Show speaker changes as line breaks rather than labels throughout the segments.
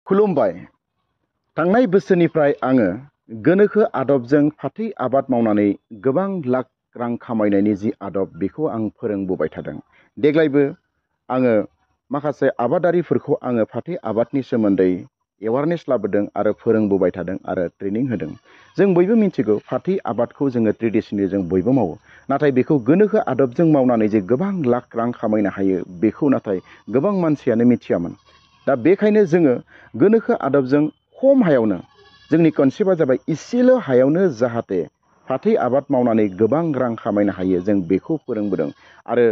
खुलुमबाय। थांनाय बोसोरनिफ्राय आङो गोनोखो आदबजों फाथै आबाद मावनानै गोबां लाख रां खामायनायनि जि आदब बेखौ आं फोरोंबोबाय थादों। देग्लायबो आङो माखासे आबादारिफोरखौ आङो फाथै आबादनि सोमोन्दै एवारनेस लाबोदों आरो फोरोंबोबाय थादों आरो ट्रेनिं होदों। जों बयबो मिथिगौ फाथै आबादखौ जोङो ट्रेडिशनेलि जों बयबो मावो। नाथाय बेखौ गोनोखो आदबजों मावनानै जे गोबां लाख रां खामायनो हायो बेखौ नाथाय गोबां मानसियानो मिथियामोन। दा बेखायनो जोङो गोनोखो आदबजों खम हायावनो जोंनि कनसेप्टआ जाबाय इसेल' हायावनो जाहाथे फाथै आबाद मावनानै गोबां रां खामायनो हायो जों बेखौ फोरोंबोदों। आरो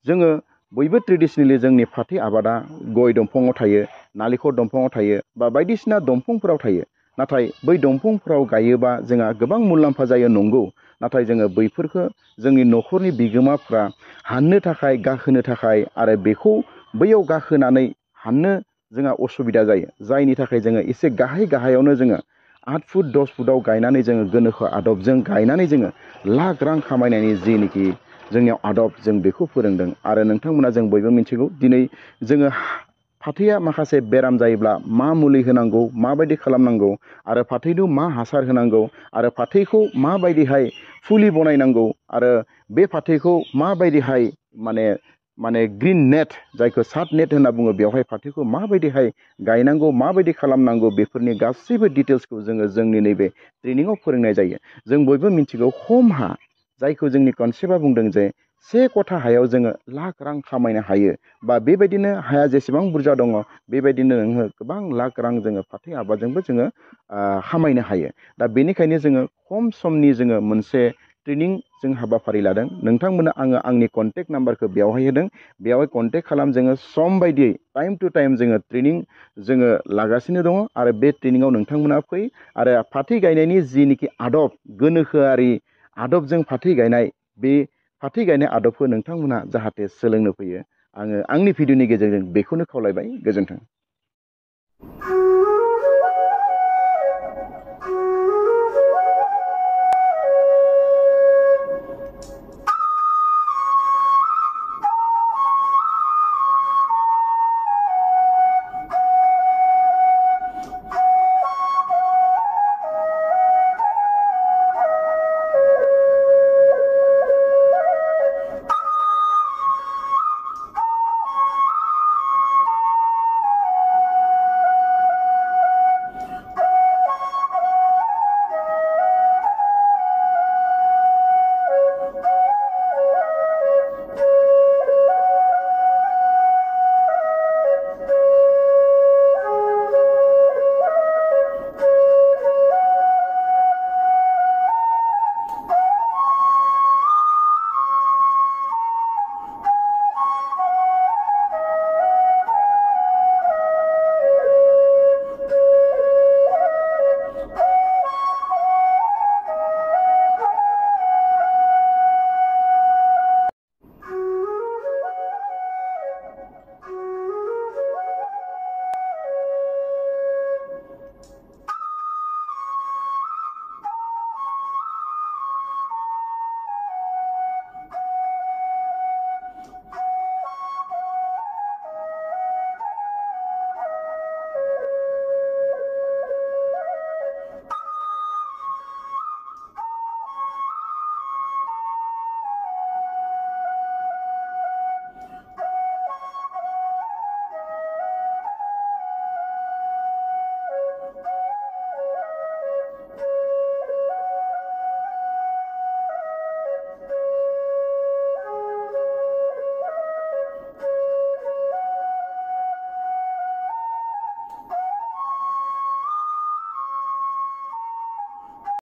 जोङो बयबो ट्रेडिशनेलि जोंनि फाथै आबादा गय दंफाङाव थायो, नालेंखर दंफाङाव थायो बा बायदिसिना दंफांफोराव थायो। नाथाय बै दंफांफोराव गायोबा जोंहा गोबां मुलाम्फा जायो नंगौ। नाथाय जोङो बैफोरखौ जोंनि न'खरनि बिगोमाफ्रा हाननो थाखाय गाखोनो थाखाय आरो बेखौ बैयाव गाखोनानै हाननो जोंहा असुबिदा जायो। जायनि थाखाय जोङो एसे गाहायावनो जोङो 8 फुट 10 फुटाव गायनानै जोङो गोनोखो आदबजों गायनानै जोङो लाख रां खामायनायनि जेनिखि जोंनियाव आदब जों बेखौ फोरोंदों। आरो नोंथांमोना जों बयबो मिथिगौ दिनै जोङो फाथैया माखासे बेराम जायोब्ला मा मुलि होनांगौ, माबायदि खालामनांगौ आरो फाथैनो मा हासार होनांगौ आरो फाथैखौ माबायदिहाय फुलि बनायनांगौ आरो बे फाथैखौ माबायदिहाय माने ग्रिन नेट जायखौ सात नेट होनना बुङो बेवहाय फाथैखौ माबायदिहाय गायनांगौ, माबायदि खालामनांगौ बेफोरनि गासैबो डिटेल्सखौ जोङो जोंनि नैबे ट्रेनिङाव फोरोंनाय जायो। जों बयबो मिथिगौ खम हा जायखौ जोंनि कनसेप्टआ बुंदों जे 1 कथा हायाव जोङो लाख रां खामायनो हायो बा बेबायदिनो हाया जेसेबां बुरजा दङ बेबायदिनो नोङो गोबां लाख रां जोङो फाथै आबादजोंबो जोङो खामायनो हायो। दा बेनिखायनो जोङो खम समनि जोङो मोनसे ट्रेनिं जों हाबाफारि लादों। नोंथांमोना आङो आंनि कन्टेक्ट नाम्बारखौ बेवहाय होदों। बेवहाय कन्टेक्ट खालाम, जोङो सम बायदियै टाइम टु टाइम जोङो ट्रेनिं जोङो लागासिनो दङ आरो बे ट्रेनिङाव नोंथांमोना फै आरो फाथै गायनायनि जिनिखि आदब, गोनोखोआरि आदबजों फाथै गायनाय, बे फाथै गायनाय आदबखौ नोंथांमोना जाहाथे सोलोंनो फैयो। आङो आंनि भिडिअनि गेजेरजों बेखौनो खावलायबाय। गोजोन्थों।